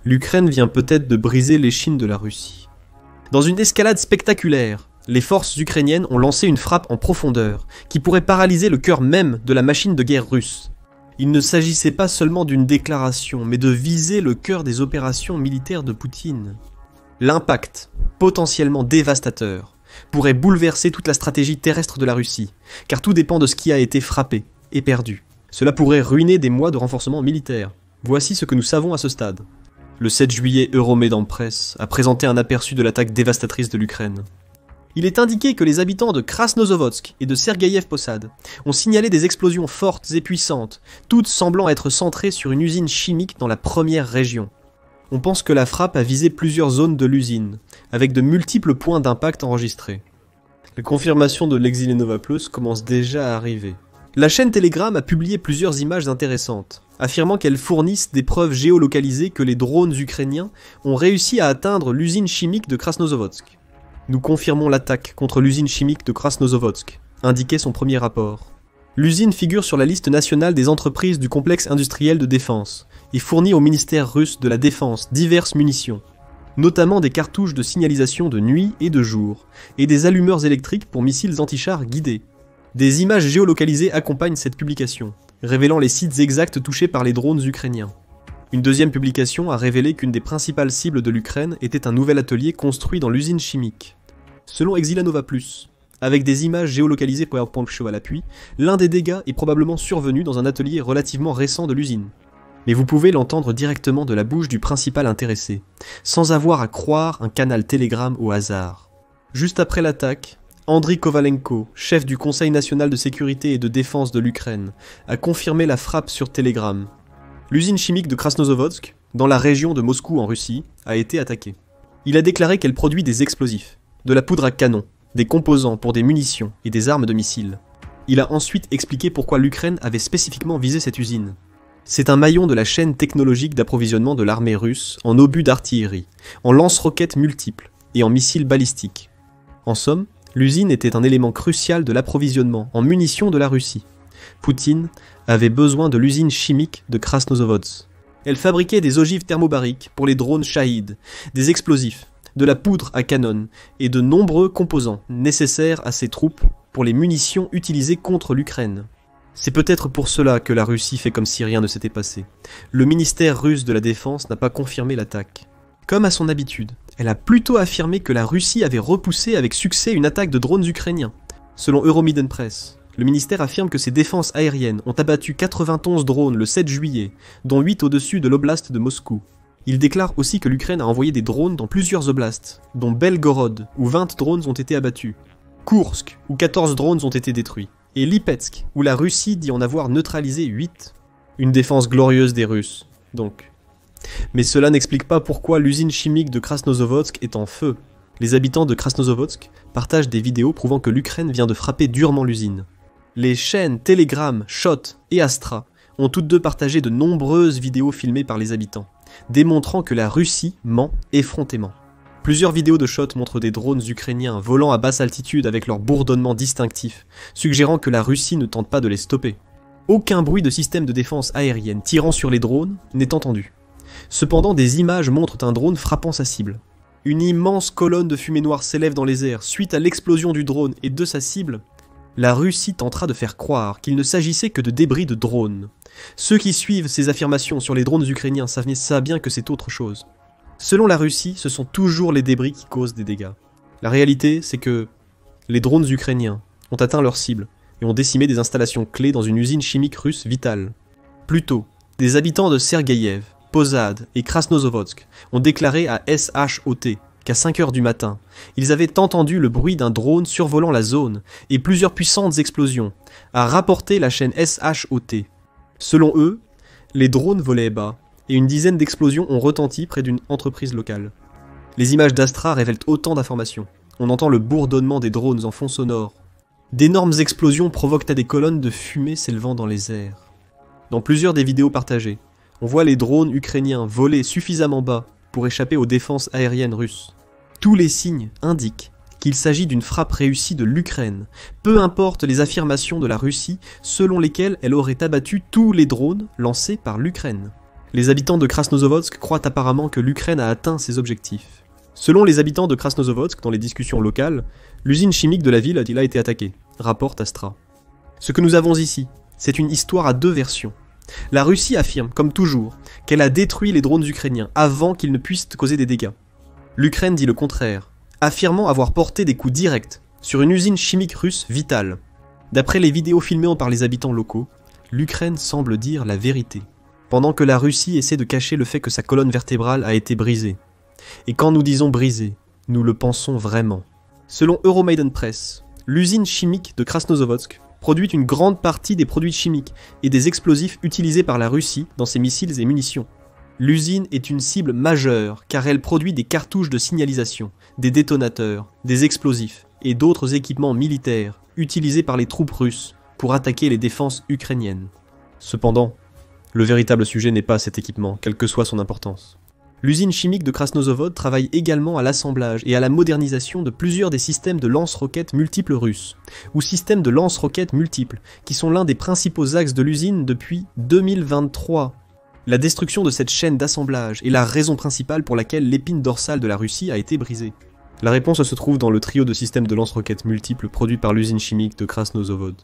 L'Ukraine vient peut-être de briser l'échine de la Russie. Dans une escalade spectaculaire, les forces ukrainiennes ont lancé une frappe en profondeur qui pourrait paralyser le cœur même de la machine de guerre russe. Il ne s'agissait pas seulement d'une déclaration, mais de viser le cœur des opérations militaires de Poutine. L'impact, potentiellement dévastateur, pourrait bouleverser toute la stratégie terrestre de la Russie, car tout dépend de ce qui a été frappé et perdu. Cela pourrait ruiner des mois de renforcement militaire. Voici ce que nous savons à ce stade. Le 7 juillet, Euromaidan Press a présenté un aperçu de l'attaque dévastatrice de l'Ukraine. Il est indiqué que les habitants de Krasnozovodsk et de Sergeïev Posad ont signalé des explosions fortes et puissantes, toutes semblant être centrées sur une usine chimique dans la première région. On pense que la frappe a visé plusieurs zones de l'usine, avec de multiples points d'impact enregistrés. La confirmation de l'Exilé Nova Plus commence déjà à arriver. La chaîne Telegram a publié plusieurs images intéressantes, affirmant qu'elles fournissent des preuves géolocalisées que les drones ukrainiens ont réussi à atteindre l'usine chimique de Krasnozovodsk. Nous confirmons l'attaque contre l'usine chimique de Krasnozovodsk, indiquait son premier rapport. L'usine figure sur la liste nationale des entreprises du complexe industriel de défense et fournit au ministère russe de la Défense diverses munitions, notamment des cartouches de signalisation de nuit et de jour, et des allumeurs électriques pour missiles antichars guidés. Des images géolocalisées accompagnent cette publication, révélant les sites exacts touchés par les drones ukrainiens. Une deuxième publication a révélé qu'une des principales cibles de l'Ukraine était un nouvel atelier construit dans l'usine chimique. Selon Exilanova Plus, avec des images géolocalisées PowerPoint Show à l'appui, l'un des dégâts est probablement survenu dans un atelier relativement récent de l'usine. Mais vous pouvez l'entendre directement de la bouche du principal intéressé, sans avoir à croire un canal Telegram au hasard. Juste après l'attaque, Andriy Kovalenko, chef du Conseil national de sécurité et de défense de l'Ukraine, a confirmé la frappe sur Telegram. L'usine chimique de Krasnozovodsk, dans la région de Moscou en Russie, a été attaquée. Il a déclaré qu'elle produit des explosifs, de la poudre à canon, des composants pour des munitions et des armes de missiles. Il a ensuite expliqué pourquoi l'Ukraine avait spécifiquement visé cette usine. C'est un maillon de la chaîne technologique d'approvisionnement de l'armée russe en obus d'artillerie, en lance-roquettes multiples et en missiles balistiques. En somme, l'usine était un élément crucial de l'approvisionnement en munitions de la Russie. Poutine avait besoin de l'usine chimique de Krasnozovodsk. Elle fabriquait des ogives thermobariques pour les drones Shahid, des explosifs, de la poudre à canon et de nombreux composants nécessaires à ses troupes pour les munitions utilisées contre l'Ukraine. C'est peut-être pour cela que la Russie fait comme si rien ne s'était passé. Le ministère russe de la Défense n'a pas confirmé l'attaque. Comme à son habitude, elle a plutôt affirmé que la Russie avait repoussé avec succès une attaque de drones ukrainiens. Selon Euromaidan Press, le ministère affirme que ses défenses aériennes ont abattu 91 drones le 7 juillet, dont 8 au-dessus de l'oblast de Moscou. Il déclare aussi que l'Ukraine a envoyé des drones dans plusieurs oblasts, dont Belgorod, où 20 drones ont été abattus, Koursk, où 14 drones ont été détruits, et Lipetsk, où la Russie dit en avoir neutralisé 8. Une défense glorieuse des Russes, donc. Mais cela n'explique pas pourquoi l'usine chimique de Krasnozovodsk est en feu. Les habitants de Krasnozovodsk partagent des vidéos prouvant que l'Ukraine vient de frapper durement l'usine. Les chaînes Telegram, Shot et Astra ont toutes deux partagé de nombreuses vidéos filmées par les habitants, démontrant que la Russie ment effrontément. Plusieurs vidéos de Shot montrent des drones ukrainiens volant à basse altitude avec leur bourdonnement distinctif, suggérant que la Russie ne tente pas de les stopper. Aucun bruit de système de défense aérienne tirant sur les drones n'est entendu. Cependant, des images montrent un drone frappant sa cible. Une immense colonne de fumée noire s'élève dans les airs suite à l'explosion du drone et de sa cible. La Russie tentera de faire croire qu'il ne s'agissait que de débris de drones. Ceux qui suivent ces affirmations sur les drones ukrainiens savent bien que c'est autre chose. Selon la Russie, ce sont toujours les débris qui causent des dégâts. La réalité, c'est que les drones ukrainiens ont atteint leur cible et ont décimé des installations clés dans une usine chimique russe vitale. Plus tôt, des habitants de Sergeïev, Posad et Krasnozovodsk ont déclaré à SHOT qu'à 5 h du matin, ils avaient entendu le bruit d'un drone survolant la zone et plusieurs puissantes explosions, a rapporté la chaîne SHOT. Selon eux, les drones volaient bas et une dizaine d'explosions ont retenti près d'une entreprise locale. Les images d'Astra révèlent autant d'informations. On entend le bourdonnement des drones en fond sonore. D'énormes explosions provoquent des colonnes de fumée s'élevant dans les airs. Dans plusieurs des vidéos partagées, on voit les drones ukrainiens voler suffisamment bas pour échapper aux défenses aériennes russes. Tous les signes indiquent qu'il s'agit d'une frappe réussie de l'Ukraine, peu importe les affirmations de la Russie selon lesquelles elle aurait abattu tous les drones lancés par l'Ukraine. Les habitants de Krasnozavodsk croient apparemment que l'Ukraine a atteint ses objectifs. Selon les habitants de Krasnozavodsk, dans les discussions locales, l'usine chimique de la ville a été attaquée, rapporte Astra. Ce que nous avons ici, c'est une histoire à deux versions. La Russie affirme, comme toujours, qu'elle a détruit les drones ukrainiens avant qu'ils ne puissent causer des dégâts. L'Ukraine dit le contraire, affirmant avoir porté des coups directs sur une usine chimique russe vitale. D'après les vidéos filmées par les habitants locaux, l'Ukraine semble dire la vérité, pendant que la Russie essaie de cacher le fait que sa colonne vertébrale a été brisée. Et quand nous disons brisée, nous le pensons vraiment. Selon Euromaidan Press, l'usine chimique de Krasnozavodsk produit une grande partie des produits chimiques et des explosifs utilisés par la Russie dans ses missiles et munitions. L'usine est une cible majeure car elle produit des cartouches de signalisation, des détonateurs, des explosifs et d'autres équipements militaires utilisés par les troupes russes pour attaquer les défenses ukrainiennes. Cependant, le véritable sujet n'est pas cet équipement, quelle que soit son importance. L'usine chimique de Krasnozavod travaille également à l'assemblage et à la modernisation de plusieurs des systèmes de lance-roquettes multiples russes, ou systèmes de lance-roquettes multiples, qui sont l'un des principaux axes de l'usine depuis 2023. La destruction de cette chaîne d'assemblage est la raison principale pour laquelle l'épine dorsale de la Russie a été brisée. La réponse se trouve dans le trio de systèmes de lance-roquettes multiples produits par l'usine chimique de Krasnozavod.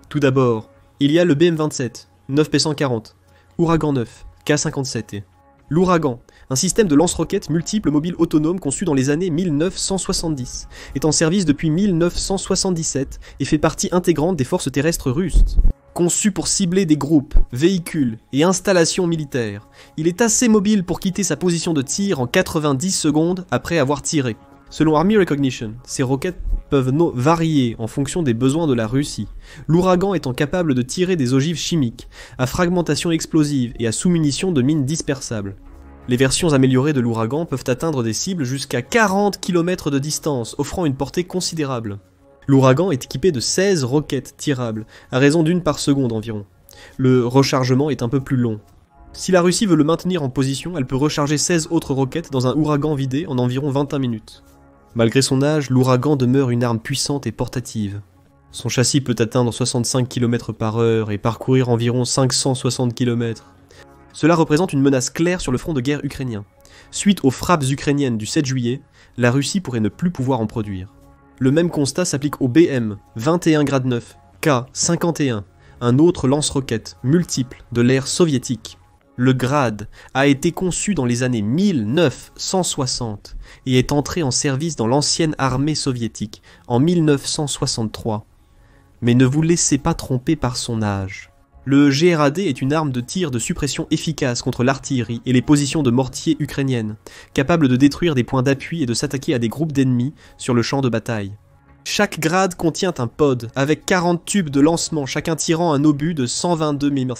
Tout d'abord, il y a le BM-27, 9P140, Ouragan 9, K-57 et l'Ouragan, un système de lance-roquettes multiples mobiles autonomes conçu dans les années 1970, est en service depuis 1977 et fait partie intégrante des forces terrestres russes. Conçu pour cibler des groupes, véhicules et installations militaires, il est assez mobile pour quitter sa position de tir en 90 secondes après avoir tiré. Selon Army Recognition, ces roquettes peuvent varier en fonction des besoins de la Russie, l'Ouragan étant capable de tirer des ogives chimiques, à fragmentation explosive et à sous-munitions de mines dispersables. Les versions améliorées de l'Ouragan peuvent atteindre des cibles jusqu'à 40 km de distance, offrant une portée considérable. L'Ouragan est équipé de 16 roquettes tirables, à raison d'une par seconde environ. Le rechargement est un peu plus long. Si la Russie veut le maintenir en position, elle peut recharger 16 autres roquettes dans un Ouragan vidé en environ 21 minutes. Malgré son âge, l'Ouragan demeure une arme puissante et portative. Son châssis peut atteindre 65 km/h et parcourir environ 560 km. Cela représente une menace claire sur le front de guerre ukrainien. Suite aux frappes ukrainiennes du 7 juillet, la Russie pourrait ne plus pouvoir en produire. Le même constat s'applique au BM 21 grade 9, K-51, un autre lance-roquette multiple de l'ère soviétique. Le Grad a été conçu dans les années 1960 et est entré en service dans l'ancienne armée soviétique en 1963. Mais ne vous laissez pas tromper par son âge. Le GRAD est une arme de tir de suppression efficace contre l'artillerie et les positions de mortier ukrainiennes, capable de détruire des points d'appui et de s'attaquer à des groupes d'ennemis sur le champ de bataille. Chaque grade contient un pod avec 40 tubes de lancement, chacun tirant un obus de 122 mm.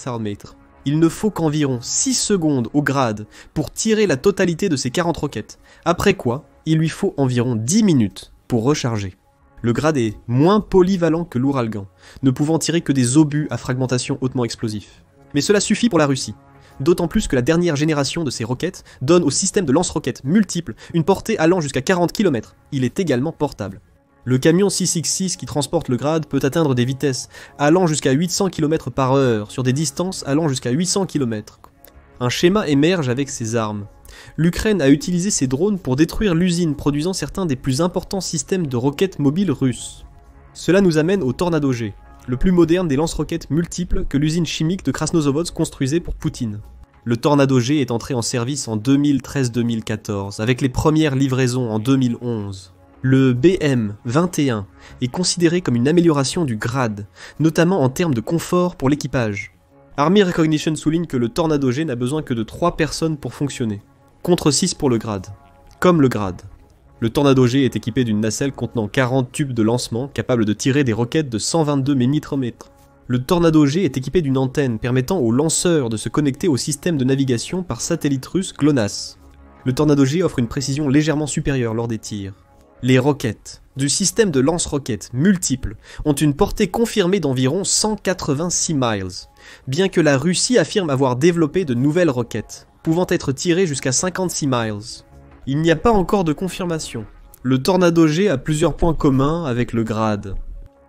Il ne faut qu'environ 6 secondes au grade pour tirer la totalité de ces 40 roquettes, après quoi il lui faut environ 10 minutes pour recharger. Le grade est moins polyvalent que l'Ouragan, ne pouvant tirer que des obus à fragmentation hautement explosifs. Mais cela suffit pour la Russie, d'autant plus que la dernière génération de ces roquettes donne au système de lance-roquettes multiples une portée allant jusqu'à 40 km. Il est également portable. Le camion 666 qui transporte le Grad peut atteindre des vitesses allant jusqu'à 800 km/h sur des distances allant jusqu'à 800 km. Un schéma émerge avec ces armes. L'Ukraine a utilisé ces drones pour détruire l'usine produisant certains des plus importants systèmes de roquettes mobiles russes. Cela nous amène au Tornado G, le plus moderne des lance-roquettes multiples que l'usine chimique de Krasnozavodsk construisait pour Poutine. Le Tornado G est entré en service en 2013-2014, avec les premières livraisons en 2011. Le BM-21 est considéré comme une amélioration du Grad, notamment en termes de confort pour l'équipage. Army Recognition souligne que le Tornado G n'a besoin que de 3 personnes pour fonctionner, contre 6 pour le Grad. Comme le Grad. Le Tornado G est équipé d'une nacelle contenant 40 tubes de lancement capables de tirer des roquettes de 122 mm. Le Tornado G est équipé d'une antenne permettant aux lanceurs de se connecter au système de navigation par satellite russe GLONASS. Le Tornado G offre une précision légèrement supérieure lors des tirs. Les roquettes du système de lance-roquettes multiples ont une portée confirmée d'environ 186 miles, bien que la Russie affirme avoir développé de nouvelles roquettes, pouvant être tirées jusqu'à 56 miles. Il n'y a pas encore de confirmation. Le Tornado G a plusieurs points communs avec le Grad.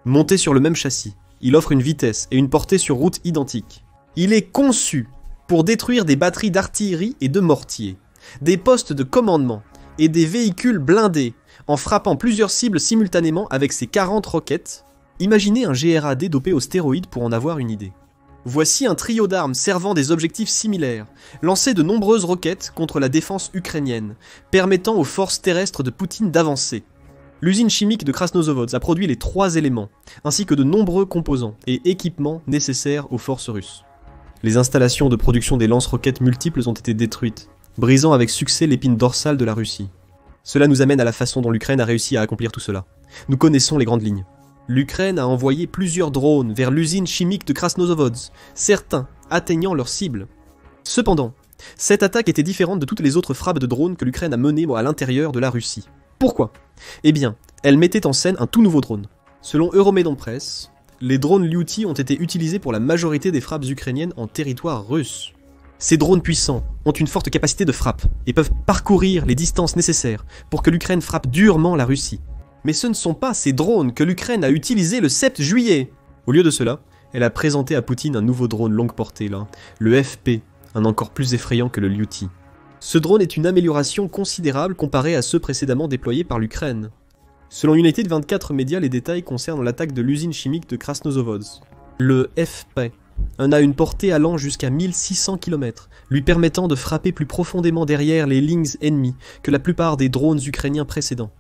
Monté sur le même châssis, il offre une vitesse et une portée sur route identiques. Il est conçu pour détruire des batteries d'artillerie et de mortiers, des postes de commandement et des véhicules blindés en frappant plusieurs cibles simultanément avec ses 40 roquettes. Imaginez un GRAD dopé aux stéroïdes pour en avoir une idée. Voici un trio d'armes servant des objectifs similaires, lancer de nombreuses roquettes contre la défense ukrainienne, permettant aux forces terrestres de Poutine d'avancer. L'usine chimique de Krasnozavodsk a produit les 3 éléments, ainsi que de nombreux composants et équipements nécessaires aux forces russes. Les installations de production des lance-roquettes multiples ont été détruites, brisant avec succès l'épine dorsale de la Russie. Cela nous amène à la façon dont l'Ukraine a réussi à accomplir tout cela. Nous connaissons les grandes lignes. L'Ukraine a envoyé plusieurs drones vers l'usine chimique de Krasnozavodsk, certains atteignant leur cible. Cependant, cette attaque était différente de toutes les autres frappes de drones que l'Ukraine a menées à l'intérieur de la Russie. Pourquoi ? Eh bien, elle mettait en scène un tout nouveau drone. Selon Euromedon Press, les drones Lyuti ont été utilisés pour la majorité des frappes ukrainiennes en territoire russe. Ces drones puissants ont une forte capacité de frappe et peuvent parcourir les distances nécessaires pour que l'Ukraine frappe durement la Russie. Mais ce ne sont pas ces drones que l'Ukraine a utilisés le 7 juillet. Au lieu de cela, elle a présenté à Poutine un nouveau drone longue portée, là, le FP, un encore plus effrayant que le Lyuti. Ce drone est une amélioration considérable comparée à ceux précédemment déployés par l'Ukraine. Selon United 24 Médias, les détails concernent l'attaque de l'usine chimique de Krasnozavodsk. Le FP en a une portée allant jusqu'à 1600 km, lui permettant de frapper plus profondément derrière les lignes ennemies que la plupart des drones ukrainiens précédents.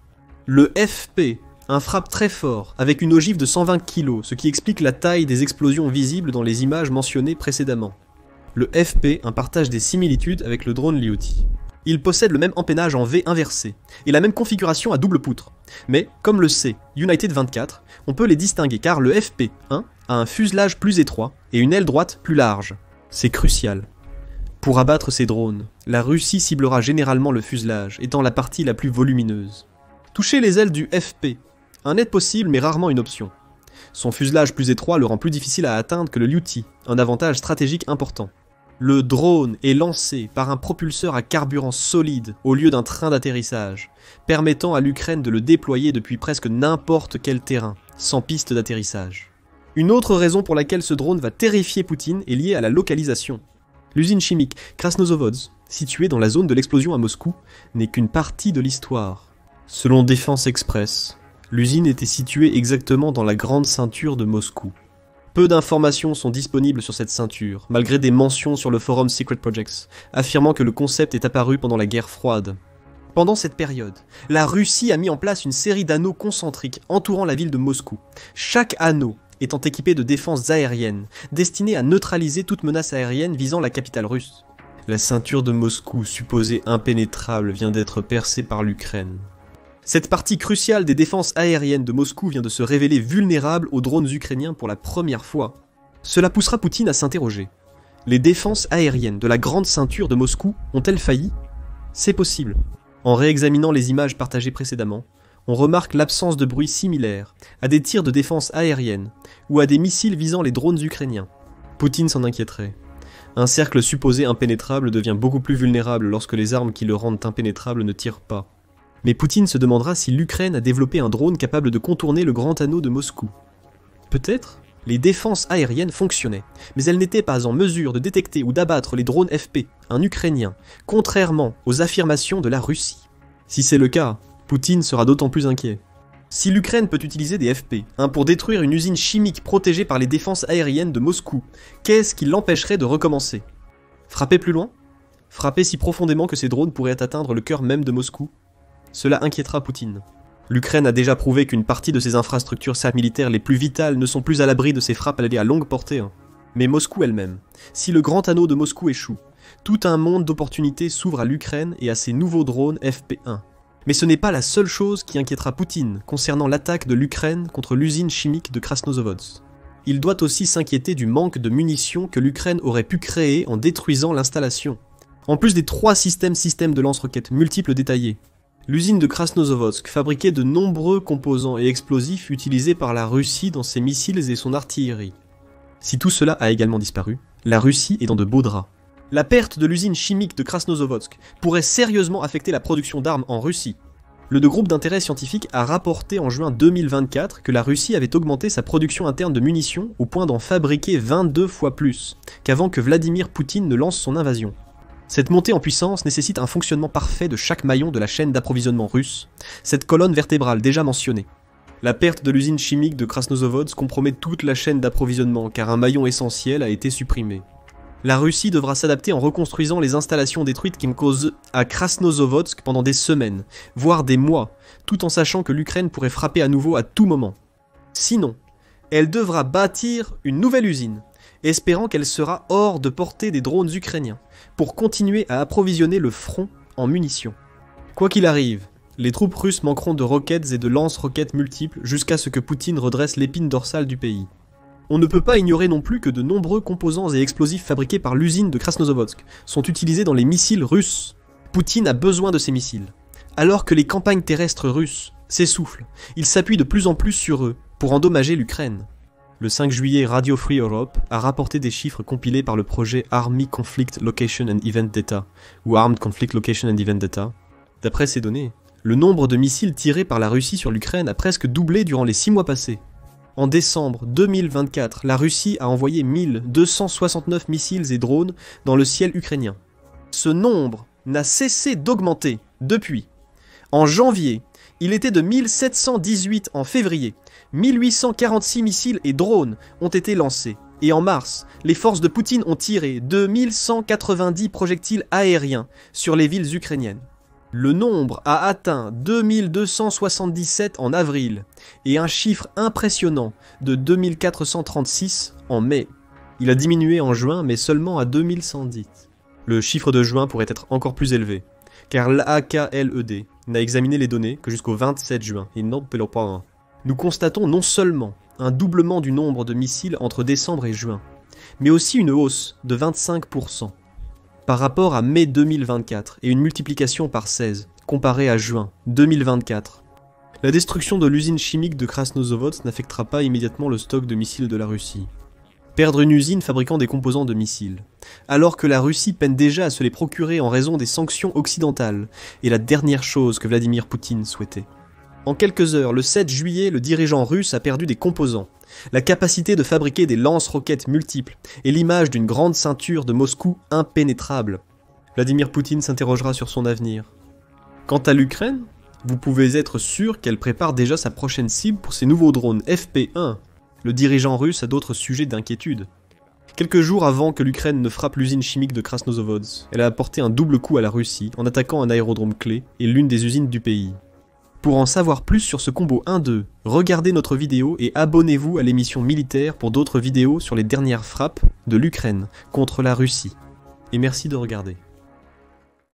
Le FP, un frappe très fort, avec une ogive de 120 kg, ce qui explique la taille des explosions visibles dans les images mentionnées précédemment. Le FP partage des similitudes avec le drone Lyuti. Il possède le même empennage en V inversé, et la même configuration à double poutre. Mais, comme le sait United 24, on peut les distinguer car le FP1 a un fuselage plus étroit et une aile droite plus large. C'est crucial. Pour abattre ces drones, la Russie ciblera généralement le fuselage, étant la partie la plus volumineuse. Toucher les ailes du FP, un aide possible mais rarement une option. Son fuselage plus étroit le rend plus difficile à atteindre que le Lyuti, un avantage stratégique important. Le drone est lancé par un propulseur à carburant solide au lieu d'un train d'atterrissage, permettant à l'Ukraine de le déployer depuis presque n'importe quel terrain, sans piste d'atterrissage. Une autre raison pour laquelle ce drone va terrifier Poutine est liée à la localisation. L'usine chimique Krasnozavodsk, située dans la zone de l'explosion à Moscou, n'est qu'une partie de l'histoire. Selon Défense Express, l'usine était située exactement dans la grande ceinture de Moscou. Peu d'informations sont disponibles sur cette ceinture, malgré des mentions sur le forum Secret Projects, affirmant que le concept est apparu pendant la guerre froide. Pendant cette période, la Russie a mis en place une série d'anneaux concentriques entourant la ville de Moscou. Chaque anneau étant équipé de défenses aériennes, destinées à neutraliser toute menace aérienne visant la capitale russe. La ceinture de Moscou, supposée impénétrable, vient d'être percée par l'Ukraine. Cette partie cruciale des défenses aériennes de Moscou vient de se révéler vulnérable aux drones ukrainiens pour la première fois. Cela poussera Poutine à s'interroger. Les défenses aériennes de la grande ceinture de Moscou ont-elles failli ? C'est possible. En réexaminant les images partagées précédemment, on remarque l'absence de bruit similaire à des tirs de défense aérienne ou à des missiles visant les drones ukrainiens. Poutine s'en inquiéterait. Un cercle supposé impénétrable devient beaucoup plus vulnérable lorsque les armes qui le rendent impénétrable ne tirent pas. Mais Poutine se demandera si l'Ukraine a développé un drone capable de contourner le grand anneau de Moscou. Peut-être les défenses aériennes fonctionnaient, mais elles n'étaient pas en mesure de détecter ou d'abattre les drones FP, un Ukrainien, contrairement aux affirmations de la Russie. Si c'est le cas, Poutine sera d'autant plus inquiet. Si l'Ukraine peut utiliser des FP pour détruire une usine chimique protégée par les défenses aériennes de Moscou, qu'est-ce qui l'empêcherait de recommencer ? Frapper plus loin ? Frapper si profondément que ces drones pourraient atteindre le cœur même de Moscou ? Cela inquiétera Poutine. L'Ukraine a déjà prouvé qu'une partie de ses infrastructures militaires les plus vitales ne sont plus à l'abri de ses frappes à longue portée. Mais Moscou elle-même, si le grand anneau de Moscou échoue, tout un monde d'opportunités s'ouvre à l'Ukraine et à ses nouveaux drones FP1. Mais ce n'est pas la seule chose qui inquiétera Poutine concernant l'attaque de l'Ukraine contre l'usine chimique de Krasnozavodsk. Il doit aussi s'inquiéter du manque de munitions que l'Ukraine aurait pu créer en détruisant l'installation. En plus des 3 systèmes de lance-roquettes multiples détaillés, l'usine de Krasnozavodsk fabriquait de nombreux composants et explosifs utilisés par la Russie dans ses missiles et son artillerie. Si tout cela a également disparu, la Russie est dans de beaux draps. La perte de l'usine chimique de Krasnozavodsk pourrait sérieusement affecter la production d'armes en Russie. Le groupe d'intérêt scientifique a rapporté en juin 2024 que la Russie avait augmenté sa production interne de munitions au point d'en fabriquer 22 fois plus qu'avant que Vladimir Poutine ne lance son invasion. Cette montée en puissance nécessite un fonctionnement parfait de chaque maillon de la chaîne d'approvisionnement russe, cette colonne vertébrale déjà mentionnée. La perte de l'usine chimique de Krasnozavodsk compromet toute la chaîne d'approvisionnement car un maillon essentiel a été supprimé. La Russie devra s'adapter en reconstruisant les installations détruites qui me causent à Krasnozavodsk pendant des semaines, voire des mois, tout en sachant que l'Ukraine pourrait frapper à nouveau à tout moment. Sinon, elle devra bâtir une nouvelle usine, espérant qu'elle sera hors de portée des drones ukrainiens, pour continuer à approvisionner le front en munitions. Quoi qu'il arrive, les troupes russes manqueront de roquettes et de lance-roquettes multiples jusqu'à ce que Poutine redresse l'épine dorsale du pays. On ne peut pas ignorer non plus que de nombreux composants et explosifs fabriqués par l'usine de Krasnozavodsk sont utilisés dans les missiles russes. Poutine a besoin de ces missiles. Alors que les campagnes terrestres russes s'essoufflent, il s'appuie de plus en plus sur eux pour endommager l'Ukraine. Le 5 juillet, Radio Free Europe a rapporté des chiffres compilés par le projet Army Conflict Location and Event Data, ou Armed Conflict Location and Event Data. D'après ces données, le nombre de missiles tirés par la Russie sur l'Ukraine a presque doublé durant les 6 mois passés. En décembre 2024, la Russie a envoyé 1269 missiles et drones dans le ciel ukrainien. Ce nombre n'a cessé d'augmenter depuis. En janvier, il était de 1718 en février. 1846 missiles et drones ont été lancés. Et en mars, les forces de Poutine ont tiré 2190 projectiles aériens sur les villes ukrainiennes. Le nombre a atteint 2277 en avril et un chiffre impressionnant de 2436 en mai. Il a diminué en juin mais seulement à 2110. Le chiffre de juin pourrait être encore plus élevé, car l'AKLED n'a examiné les données que jusqu'au 27 juin et non peut le pas. Nous constatons non seulement un doublement du nombre de missiles entre décembre et juin, mais aussi une hausse de 25%. Par rapport à mai 2024 et une multiplication par 16, comparée à juin 2024. La destruction de l'usine chimique de Krasnozavodsk n'affectera pas immédiatement le stock de missiles de la Russie. Perdre une usine fabriquant des composants de missiles, alors que la Russie peine déjà à se les procurer en raison des sanctions occidentales, est la dernière chose que Vladimir Poutine souhaitait. En quelques heures, le 7 juillet, le dirigeant russe a perdu des composants, la capacité de fabriquer des lance-roquettes multiples et l'image d'une grande ceinture de Moscou impénétrable. Vladimir Poutine s'interrogera sur son avenir. Quant à l'Ukraine, vous pouvez être sûr qu'elle prépare déjà sa prochaine cible pour ses nouveaux drones FP1. Le dirigeant russe a d'autres sujets d'inquiétude. Quelques jours avant que l'Ukraine ne frappe l'usine chimique de Krasnozavodsk, elle a apporté un double coup à la Russie en attaquant un aérodrome clé et l'une des usines du pays. Pour en savoir plus sur ce combo 1-2, regardez notre vidéo et abonnez-vous à l'émission Militaire pour d'autres vidéos sur les dernières frappes de l'Ukraine contre la Russie. Et merci de regarder.